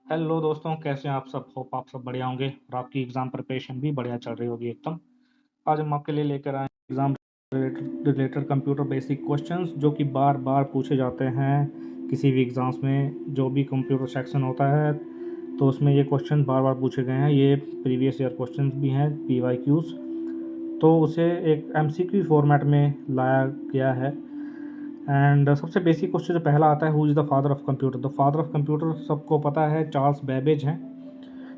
Hello दोस्तों, कैसे हैं आप सब? होप आप सब बढ़िया होंगे और आपकी एग्ज़ाम प्रिपरेशन भी बढ़िया चल रही होगी एकदम। आज हम आपके लिए लेकर आए हैं exam related computer basic questions जो कि बार बार पूछे जाते हैं किसी भी एग्ज़ाम्स में। जो भी कंप्यूटर सेक्शन होता है तो उसमें ये क्वेश्चन बार बार पूछे गए हैं। ये प्रीवियस ईयर क्वेश्चन भी हैं, PYQs। तो उसे एक MCQ फॉर्मेट में लाया गया है। एंड सबसे बेसिक क्वेश्चन जो पहला आता है, who is the father of computer. The father of computer सबको पता है, चार्ल्स बेबेज हैं।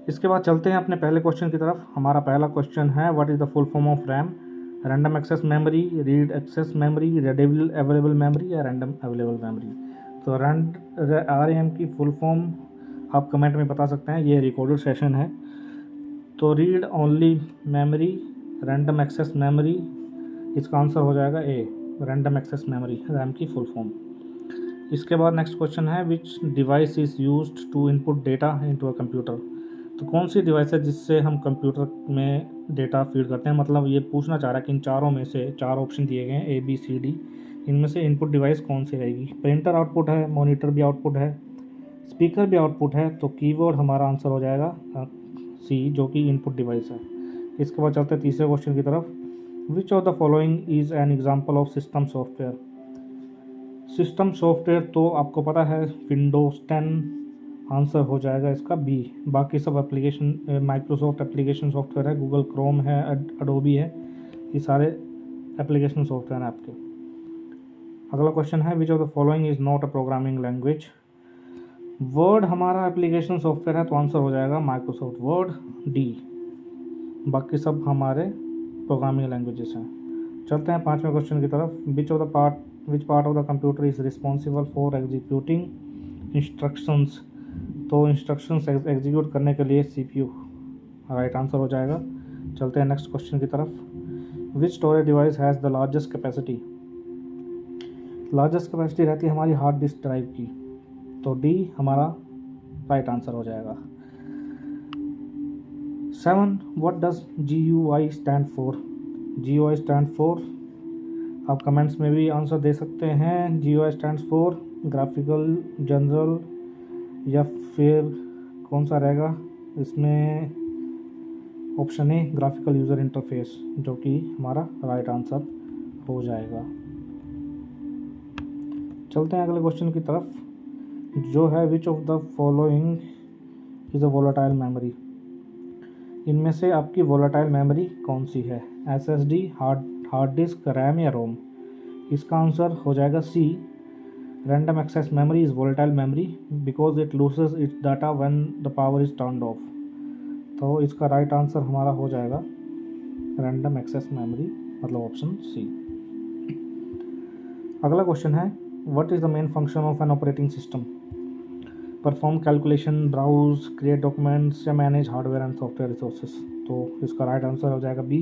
इसके बाद चलते हैं अपने पहले क्वेश्चन की तरफ। हमारा पहला क्वेश्चन है, what is the full form of RAM? Random access memory, read access memory, readable available memory या रैंडम अवेलेबल मेमोरी। तो RAM की फुल फॉर्म आप कमेंट में बता सकते हैं। ये रिकॉर्डेड सेशन है। तो read only memory, random access memory, इसका आंसर हो जाएगा A, random access memory, RAM की फुल फॉर्म। इसके बाद नेक्स्ट क्वेश्चन है, which device is used to input data into a computer. तो कौन सी डिवाइस है जिससे हम कंप्यूटर में डेटा फीड करते हैं? मतलब ये पूछना चाह रहा है कि इन चारों में से, चार ऑप्शन दिए गए हैं ABCD, इनमें से इनपुट डिवाइस कौन सी रहेगी? प्रिंटर आउटपुट है, मॉनिटर भी आउटपुट है, स्पीकर भी आउटपुट है। तो कीबोर्ड हमारा आंसर हो जाएगा C, जो कि इनपुट डिवाइस है। इसके बाद चलते हैं तीसरे क्वेश्चन की तरफ। विच of the following is an example of system software. System software तो आपको पता है विंडोज़ 10, आंसर हो जाएगा इसका बी। बाकी सब एप्लीकेशन माइक्रोसॉफ्ट एप्लीकेशन सॉफ्टवेयर है, गूगल क्रोम है, अडोबी है, ये सारे एप्लीकेशन सॉफ्टवेयर हैं आपके। अगला क्वेश्चन है, which of the following is not a programming language. Word हमारा एप्लीकेशन सॉफ्टवेयर है, तो आंसर हो जाएगा माइक्रोसॉफ्ट वर्ड, डी। बाकी सब हमारे प्रोग्रामिंग लैंग्वेजेस हैं। चलते हैं पाँचवें क्वेश्चन की तरफ। Which part of the computer is responsible for executing instructions. तो इंस्ट्रक्शंस एग्जीक्यूट करने के लिए CPU राइट आंसर हो जाएगा। चलते हैं नेक्स्ट क्वेश्चन की तरफ। Which storage device has the largest capacity. Largest capacity रहती है हमारी हार्ड डिस्क ड्राइव की, तो डी हमारा राइट आंसर हो जाएगा। 7, what does GUI stand for. GUI stand for, आप कमेंट्स में भी आंसर दे सकते हैं। GUI stand for graphical general, या फिर कौन सा रहेगा इसमें? Option A, graphical user interface, जो कि हमारा राइट आंसर हो जाएगा। चलते हैं अगले क्वेश्चन की तरफ, जो है which of the following is a volatile memory. इनमें से आपकी वोलेटाइल मेमोरी कौन सी है? SSD, हार्ड डिस्क, रैम या रोम। इसका आंसर हो जाएगा C, random access memory is volatile memory because it loses its data when the power is turned off. तो इसका राइट आंसर हमारा हो जाएगा रैंडम एक्सेस मेमोरी, मतलब ऑप्शन C। अगला क्वेश्चन है, what is the main function of an operating system. Perform calculation, browse, create documents या manage hardware and software resources. तो इसका राइट आंसर हो जाएगा B,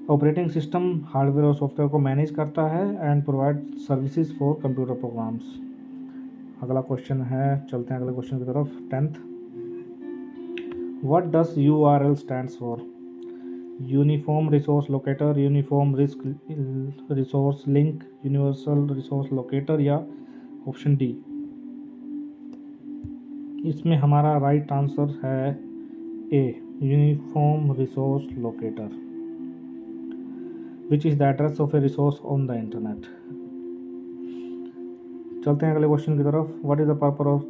ऑपरेटिंग सिस्टम हार्डवेयर और software को मैनेज करता है and provide services for computer programs. अगला क्वेश्चन है, चलते हैं अगले क्वेश्चन की तरफ। 10th, what does URL stands for. Uniform resource locator, uniform resource link, universal resource locator या ऑप्शन डी। इसमें हमारा राइट आंसर है A, uniform resource locator, which is the address of a resource on the internet. चलते हैं अगले question की तरफ। What is the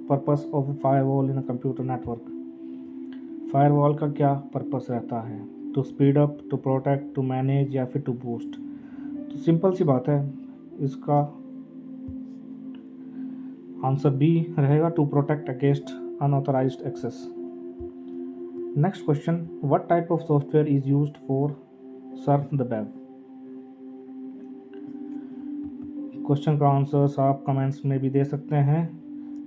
purpose of firewall in a computer network. Firewall का क्या पर्पस रहता है? To speed up, to protect, to manage या फिर टू बूस्ट। तो सिंपल सी बात है, इसका आंसर बी रहेगा, to protect against unauthorised access. Next question, what type of software is used for surf the web. Question का आंसर आप कमेंट्स में भी दे सकते हैं।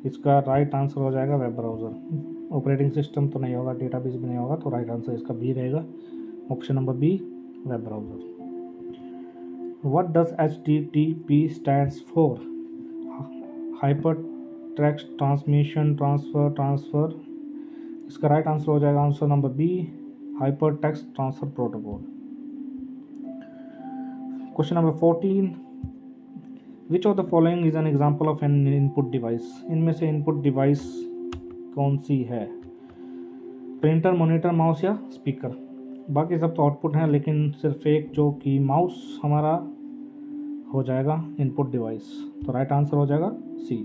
इसका राइट आंसर हो जाएगा वेब ब्राउज़र। ऑपरेटिंग सिस्टम तो नहीं होगा, डेटाबेस भी नहीं होगा, तो राइट आंसर इसका बी रहेगा, option number B, web browser. What does HTTP stands for. Hypertext transmission transfer. इसका राइट आंसर हो जाएगा answer number B, hypertext transfer protocol. Question number 14, which of the following is an example of an input device. इनमें से input device कौन सी है? Printer, monitor, mouse या speaker? बाकी सब तो आउटपुट हैं, लेकिन सिर्फ एक जो कि माउस हमारा हो जाएगा इनपुट डिवाइस। तो राइट आंसर हो जाएगा C.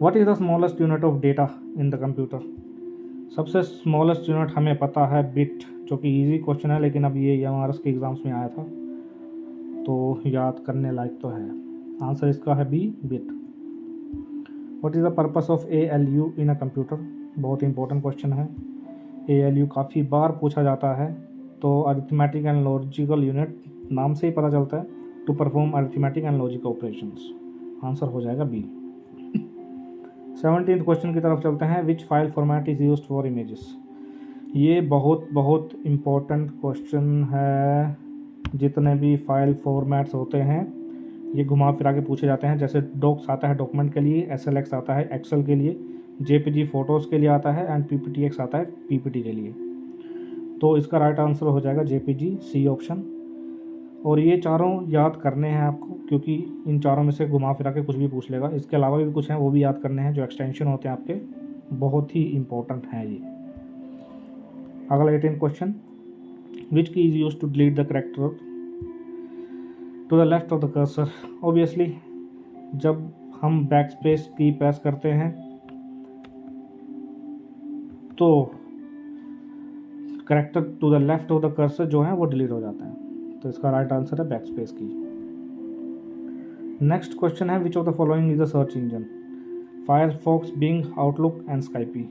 What is the smallest unit of data in the computer? सबसे स्मॉलेस्ट यूनिट हमें पता है बिट, जो कि इजी क्वेश्चन है, लेकिन अब ये एमआरएस के एग्जाम्स में आया था तो याद करने लायक तो है। आंसर इसका है B, bit. What is the purpose of ALU in a computer? बहुत इंपॉर्टेंट क्वेश्चन है। ALU काफ़ी बार पूछा जाता है। तो अरिथमेटिक एंड लॉजिकल यूनिट, नाम से ही पता चलता है, to perform arithmetic and logical operations. Answer हो जाएगा बी। 17th क्वेश्चन की तरफ चलते हैं। Which file format is used for images? ये बहुत इम्पोर्टेंट क्वेश्चन है। जितने भी फाइल फॉर्मेट्स होते हैं ये घुमा फिरा के पूछे जाते हैं। जैसे डॉक्स आता है डॉक्यूमेंट के लिए, SLX आता है एक्सेल के लिए, JPG फोटोज़ के लिए आता है, एंड PPTX आता है PPT के लिए। तो इसका राइट आंसर हो जाएगा JPG, सी ऑप्शन। और ये चारों याद करने हैं आपको, क्योंकि इन चारों में से घुमा फिरा के कुछ भी पूछ लेगा। इसके अलावा भी कुछ हैं, वो भी याद करने हैं, जो एक्सटेंशन होते हैं आपके, बहुत ही इंपॉर्टेंट हैं ये। अगला 18 question. Which key is use to delete the character to the left of the cursor? Obviously जब हम बैक स्पेस की प्रेस करते हैं तो character to the left of the cursor जो है वो डिलीट हो जाता है। तो इसका राइट आंसर है backspace key. Next question है which of the following is a search engine? Firefox, Bing, Outlook and Skype.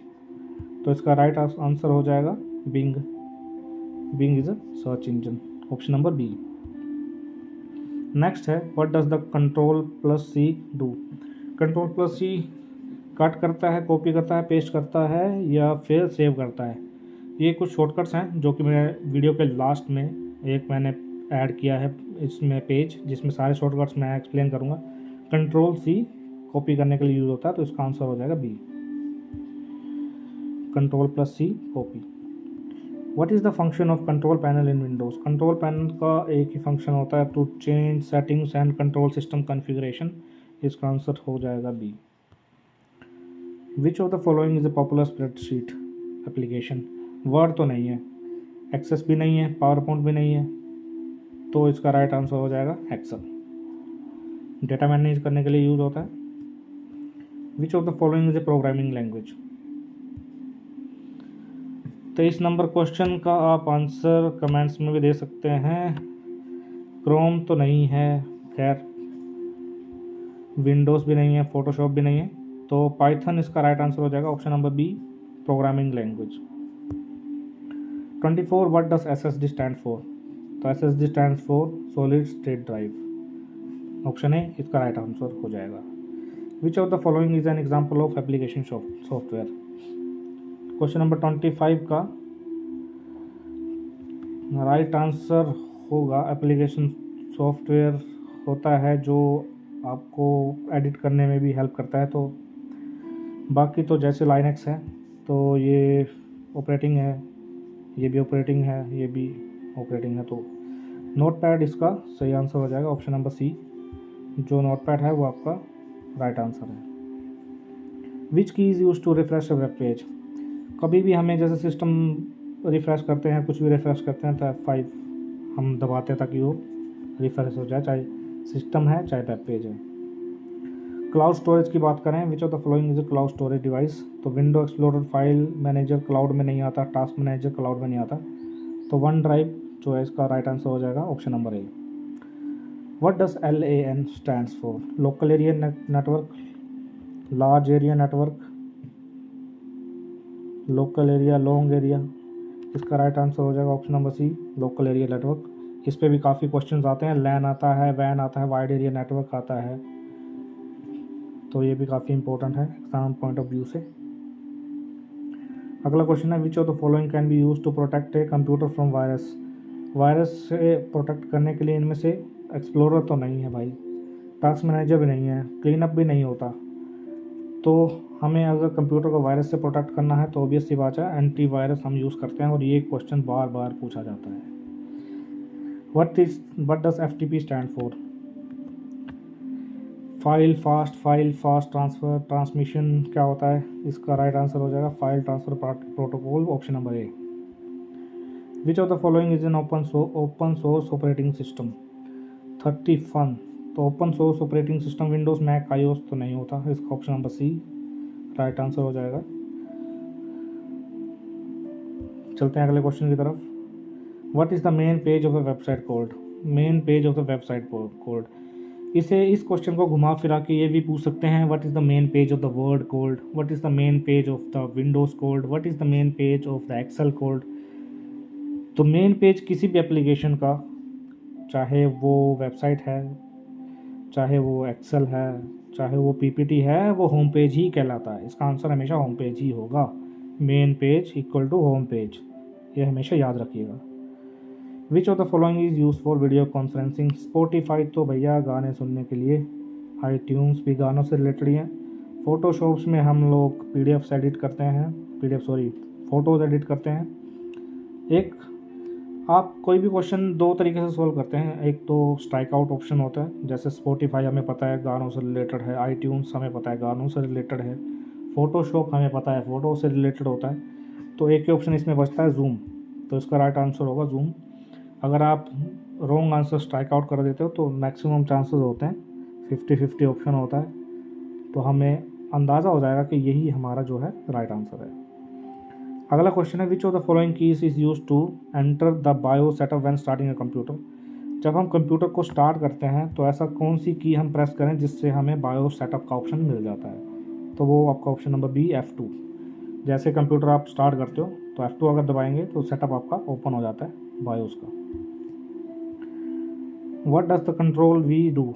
तो इसका राइट आंसर हो जाएगा Bing. Bing is a search engine, option number B. Next है what does the Ctrl+C डू? Ctrl+C cut करता है, copy करता है, पेस्ट करता है, या फिर सेव करता है? ये कुछ शॉर्टकट्स हैं जो कि मेरे वीडियो के लास्ट में एक मैंने ऐड किया है इसमें पेज, जिसमें सारे शॉर्टकट्स मैं एक्सप्लेन करूँगा। Ctrl+C कॉपी करने के लिए यूज़ होता है, तो इसका आंसर हो जाएगा B, Ctrl+C copy. What is the function of control panel in Windows? Control panel का एक ही फंक्शन होता है, to change settings and control system configuration. इसका आंसर हो जाएगा B. Which of the following is a popular spreadsheet application? Word तो नहीं है, एक्सेस भी नहीं है, पावर पॉइंट भी नहीं है, तो इसका राइट आंसर हो जाएगा एक्सेल। डेटा मैनेज करने के लिए यूज़ होता है। Which of the following is a programming language? 23 number question का आप आंसर कमेंट्स में भी दे सकते हैं। क्रोम तो नहीं है, खैर विंडोज़ भी नहीं है, फोटोशॉप भी नहीं है, तो पाइथन इसका राइट आंसर हो जाएगा, option number B, programming language. 24 what does SSD stand for? तो SSD stand for solid state drive, option A इसका राइट आंसर हो जाएगा। Which of the following is an example of application software? Question number 25 का right answer होगा application software होता है जो आपको एडिट करने में भी हेल्प करता है। तो बाकी तो जैसे लाइनक्स है तो ये ऑपरेटिंग है, ये भी ऑपरेटिंग है, ये भी ऑपरेटिंग है, तो नोटपैड इसका सही आंसर हो जाएगा, ऑप्शन नंबर सी। जो नोटपैड है वो आपका राइट आंसर है। Which key is use to refresh a web page? कभी भी हमें जैसे सिस्टम रिफ़्रेश करते हैं, कुछ भी रिफ़्रेश करते हैं, तो F5 हम दबाते हैं ताकि वो रिफ़्रेश हो जाए, चाहे सिस्टम है चाहे वेब पेज है। क्लाउड स्टोरेज की बात करें, which of the following is a cloud storage device? तो window explorer file manager cloud में नहीं आता, टास्क मैनेजर क्लाउड में नहीं आता, तो वन ड्राइव जो है इसका राइट आंसर हो जाएगा, option number A. What does LAN stands for? Local area network, large area network, local area, long area? इसका राइट आंसर हो जाएगा option number C, local area network. इस पे भी काफ़ी क्वेश्चंस आते हैं, लैन आता है, वैन आता है, वाइड एरिया नेटवर्क आता है, तो ये भी काफ़ी इंपॉर्टेंट है एग्जाम पॉइंट ऑफ व्यू से। अगला क्वेश्चन है which of the following can be use to protect a computer from virus? Virus से प्रोटेक्ट करने के लिए इनमें से एक्सप्लोरर तो नहीं है भाई, टास्क मैनेजर भी नहीं है, क्लीन अप भी नहीं होता, तो हमें अगर कंप्यूटर को वायरस से प्रोटेक्ट करना है तो ऑब्वियस सी बात है एंटी वायरस हम यूज़ करते हैं, और ये क्वेश्चन बार बार पूछा जाता है। What does FTP stand for? File fast transfer transmission क्या होता है, इसका राइट आंसर हो जाएगा file transfer protocol, option number A. Which of the following is an open source operating system. 31, तो open source operating system Windows, Mac, iOS तो नहीं होता, इसका option number C right answer हो जाएगा। चलते हैं अगले क्वेश्चन की तरफ। What is the main page of the website code. Main page of the website code, इस क्वेश्चन को घुमा फिरा के ये भी पूछ सकते हैं, what is the main page of the Word code, what is the main page of the Windows code, what is the main page of the Excel code. तो मेन पेज किसी भी एप्लीकेशन का, चाहे वो वेबसाइट है, चाहे वो Excel है, चाहे वो पीपीटी है, वो होम पेज ही कहलाता है। इसका आंसर हमेशा होम पेज ही होगा। Main page equal to home page, ये हमेशा याद रखिएगा। Which of the following is use for video conferencing. Spotify तो भैया गाने सुनने के लिए, आईट्यून्स भी गानों से रिलेटेड ही हैं। फ़ोटोशॉप्स में हम लोग पीडीएफ्स एडिट करते हैं, फ़ोटोज़ एडिट करते हैं। एक आप कोई भी क्वेश्चन दो तरीके से सॉल्व करते हैं, एक तो स्ट्राइक आउट ऑप्शन होता है, जैसे स्पॉटिफाई हमें पता है गानों से रिलेटेड है, आईट्यून्स हमें पता है गानों से रिलेटेड है, फ़ोटोशॉप हमें पता है फ़ोटो से रिलेटेड होता है, तो एक ही ऑप्शन इसमें बचता है जूम, तो इसका राइट आंसर होगा जूम। अगर आप रॉन्ग आंसर स्ट्राइक आउट कर देते हो तो मैक्सिमम चांसेस होते हैं 50-50 ऑप्शन होता है, तो हमें अंदाज़ा हो जाएगा कि यही हमारा जो है राइट आंसर है। अगला क्वेश्चन है, which of the following keys is use to enter the BIOS setup when starting a computer. जब हम कंप्यूटर को स्टार्ट करते हैं तो ऐसा कौन सी की हम प्रेस करें जिससे हमें बायो सेटअप का ऑप्शन मिल जाता है, तो वो आपका ऑप्शन नंबर बी F2। जैसे कंप्यूटर आप स्टार्ट करते हो तो F2 अगर दबाएंगे तो सेटअप आपका ओपन हो जाता है बायोस का। What does the control we do,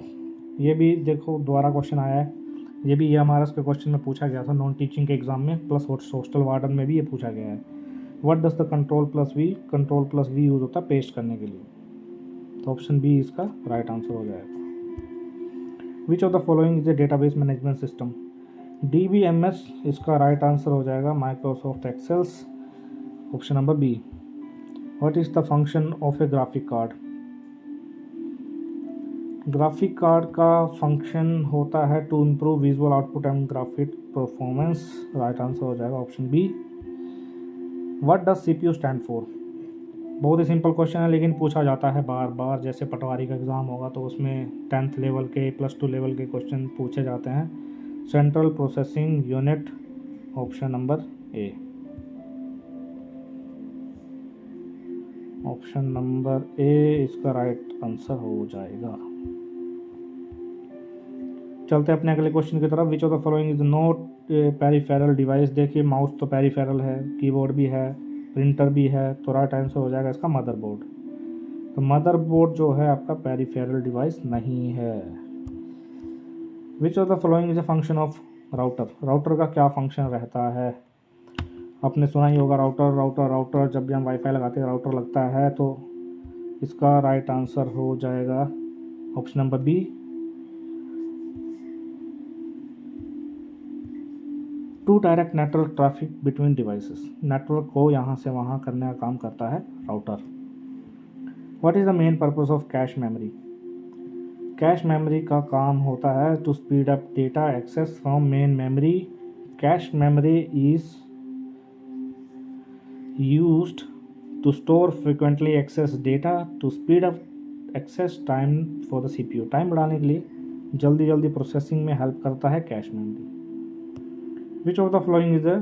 ये भी देखो दोबारा क्वेश्चन आया है, ये भी EMRS के क्वेश्चन में पूछा गया था नॉन टीचिंग के एग्जाम में, प्लस हॉस्टल वार्डन में भी ये पूछा गया है। What does the control plus V use होता है पेस्ट करने के लिए, तो ऑप्शन बी इसका राइट आंसर हो जाएगा। Which of the following is a database management system. DBMS इसका राइट आंसर हो जाएगा Microsoft Excels, option number B. What is the function of a graphic card. Graphic card का function होता है to improve visual output and graphic performance, right answer हो जाएगा option B. What does CPU stand for. बहुत ही simple question है लेकिन पूछा जाता है बार बार, जैसे पटवारी का एग्ज़ाम होगा तो उसमें 10th लेवल के +2 लेवल के क्वेश्चन पूछे जाते हैं। Central processing unit, option number ए। ऑप्शन नंबर ए इसका राइट आंसर हो जाएगा। चलते हैं अपने अगले क्वेश्चन की तरफ। विच of the following is not peripheral device. देखिए माउस तो पेरिफेरल है, कीबोर्ड भी है, प्रिंटर भी है, तो राइट आंसर हो जाएगा इसका मदरबोर्ड। तो मदरबोर्ड जो है आपका पेरिफेरल डिवाइस नहीं है। Which of the following is a function of router. Router का क्या फंक्शन रहता है, आपने सुना ही होगा राउटर, जब भी हम वाईफाई लगाते हैं राउटर लगता है, तो इसका राइट आंसर हो जाएगा option number B. To direct network traffic between devices, network को यहाँ से वहाँ करने का काम करता है router. What is the main purpose of cache memory. Cache memory का काम होता है to speed up data access from main memory. Cache memory is used to store frequently access data to speed up access time for the CPU। Time बढ़ाने के लिए जल्दी processing में help करता है cache memory. Which of the following is a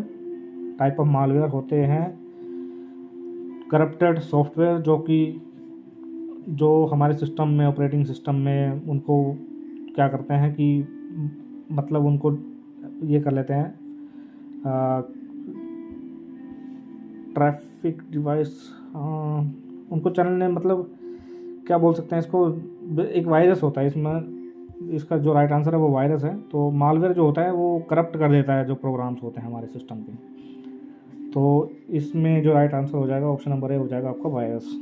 type of malware. होते हैं corrupted software जो हमारे सिस्टम में, ऑपरेटिंग सिस्टम में, उनको क्या करते हैं कि मतलब उनको ये कर लेते हैं ट्रैफिक डिवाइस, उनको चलने, मतलब क्या बोल सकते हैं इसको, एक वायरस होता है इसमें, इसका जो राइट आंसर है वो वायरस है। तो मालवेयर जो होता है वो करप्ट कर देता है जो प्रोग्राम्स होते हैं हमारे सिस्टम के, तो इसमें जो राइट आंसर हो जाएगा ऑप्शन नंबर ए हो जाएगा आपका virus.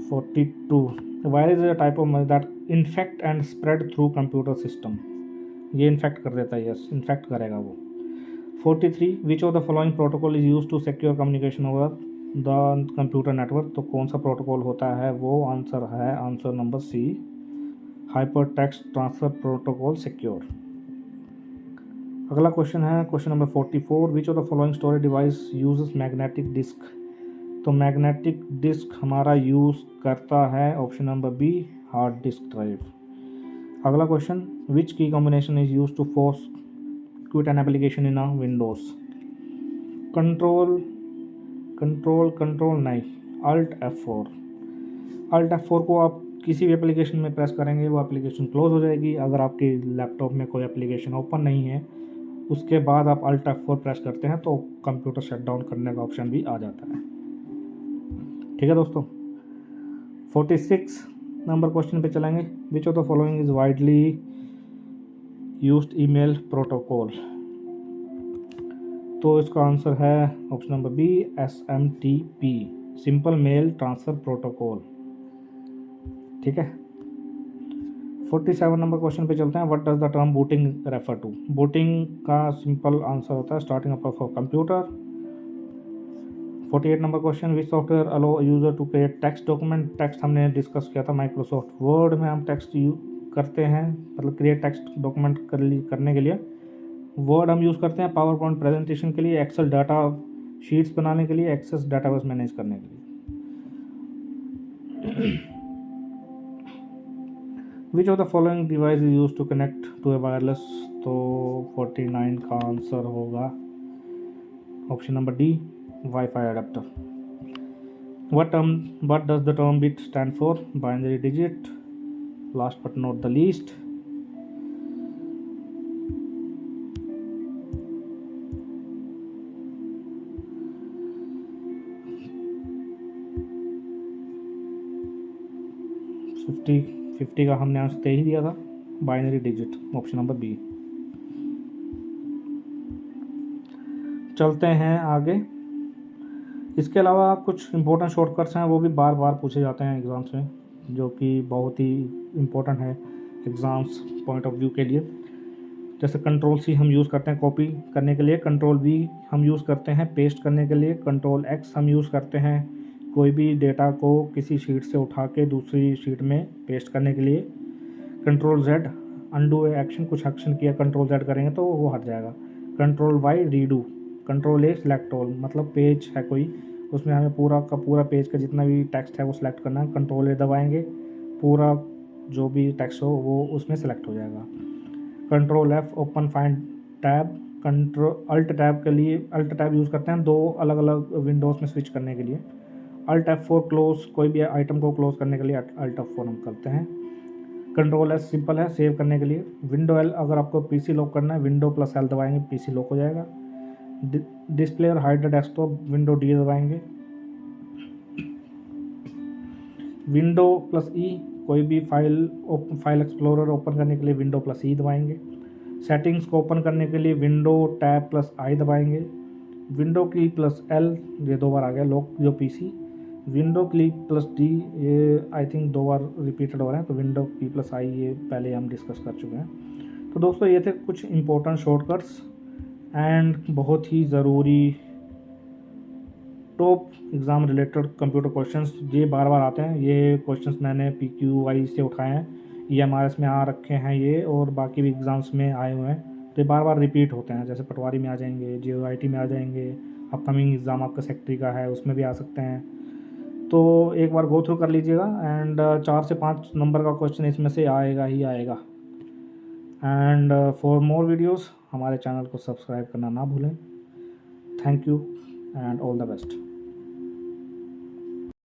42 virus is a type of that infect and spread through computer system. ये इन्फेक्ट कर देता है, यस इन्फेक्ट करेगा वो। 43 which of the following protocol is use to secure communication over the computer network, तो कौन सा प्रोटोकॉल होता है वो answer number C, hypertext transfer protocol secure. अगला क्वेश्चन है question number 44, which of the following storage device uses magnetic disk. तो magnetic disk हमारा यूज़ करता है option number B, hard disk drive. अगला question, which key combination is use to force quit an application in Windows. Control नहीं, alt F4। Alt F4 को आप किसी भी एप्लीकेशन में प्रेस करेंगे वो एप्लीकेशन क्लोज हो जाएगी। अगर आपके लैपटॉप में कोई एप्लीकेशन ओपन नहीं है उसके बाद आप अल्ट F4 प्रेस करते हैं तो कंप्यूटर शट डाउन करने का ऑप्शन भी आ जाता है। ठीक है दोस्तों, 46 नंबर क्वेश्चन पे चलेंगे, which of the following is widely used email protocol. तो इसका आंसर है option number B, SMTP, simple mail transfer protocol. ठीक है, 47 नंबर क्वेश्चन पे चलते हैं, what does the term booting refer to. Booting का सिंपल आंसर होता है starting up of computer. 48 number question, which software allow user to create text document. Text हमने discuss किया था, माइक्रोसॉफ्ट वर्ड में हम टेक्स्ट करते हैं, मतलब क्रिएट टेक्स्ट डॉक्यूमेंट करने के लिए वर्ड हम यूज़ करते हैं, पावर पॉइंट प्रेजेंटेशन के लिए, एक्सेल डाटा शीट्स बनाने के लिए, एक्सेस डाटाबेस मैनेज करने के लिए। Which of the following device is use to connect to a wireless. तो 49 का आंसर होगा option number D, wifi adapter. what does the term bit stand for। binary digit। last but not the least, fifty का हमने answer दे ही दिया था, binary digit, option number B. चलते हैं आगे। इसके अलावा कुछ इंपॉर्टेंट शॉर्टकट्स हैं वो भी बार बार पूछे जाते हैं एग्ज़ाम्स में, जो कि बहुत ही इम्पोर्टेंट है एग्ज़ाम्स पॉइंट ऑफ व्यू के लिए। जैसे कंट्रोल C हम यूज़ करते हैं कॉपी करने के लिए, कंट्रोल V हम यूज़ करते हैं पेस्ट करने के लिए, कंट्रोल X हम यूज़ करते हैं कोई भी डेटा को किसी शीट से उठा के दूसरी शीट में पेस्ट करने के लिए, कंट्रोल Z अनडू एक्शन, कुछ एक्शन किया कंट्रोल Z करेंगे तो वो हट जाएगा, control Y redo, control A select all, मतलब पेज है कोई उसमें हमें पूरा का पूरा पेज का जितना भी टेक्स्ट है वो सिलेक्ट करना है, कंट्रोल A दबाएंगे पूरा जो भी टेक्स्ट हो वो उसमें सेलेक्ट हो जाएगा। Control F open find tab, control alt tab के लिए अल्ट टैब यूज़ करते हैं दो अलग अलग विंडोज़ में स्विच करने के लिए, अल्ट F4 क्लोज, कोई भी आइटम को क्लोज करने के लिए अल्ट F4 हम करते हैं, कंट्रोल S सिंपल है सेव करने के लिए, विंडो L अगर आपको पीसी लॉक करना है विंडो प्लस L दबाएंगे पीसी लॉक हो जाएगा, डिस्प्ले और हाइड डेस्कटॉप विंडो D दबाएंगे, विंडो प्लस E कोई भी फाइल एक्सप्लोरर ओपन करने के लिए विंडो प्लस E दबाएंगे, सेटिंग्स को ओपन करने के लिए विंडो टैब प्लस I दबाएंगे, विंडो की प्लस L, ये दो बार आ गया लॉक जो PC, window click plus D, ये आई थिंक दो बार रिपीटेड हो रहे हैं, तो विंडो की प्लस I ये पहले हम डिस्कस कर चुके हैं। तो दोस्तों ये थे कुछ इंपॉर्टेंट शॉर्टकट्स एंड बहुत ही ज़रूरी top exam related computer questions, ये बार बार आते हैं, ये क्वेश्चंस मैंने PQI से उठाए हैं, EMRS में आ रखे हैं ये और बाकी भी एग्ज़ाम्स में आए हुए हैं, तो ये बार बार रिपीट होते हैं, जैसे पटवारी में आ जाएंगे, JOIT में आ जाएंगे, अपकमिंग एग्ज़ाम आपका सेक्रेटरी का है उसमें भी आ सकते हैं, तो एक बार गो थ्रू कर लीजिएगा एंड 4 से 5 नंबर का क्वेश्चन इसमें से आएगा ही आएगा। एंड फॉर मोर वीडियोज़ हमारे चैनल को सब्सक्राइब करना ना भूलें। Thank you and all the best.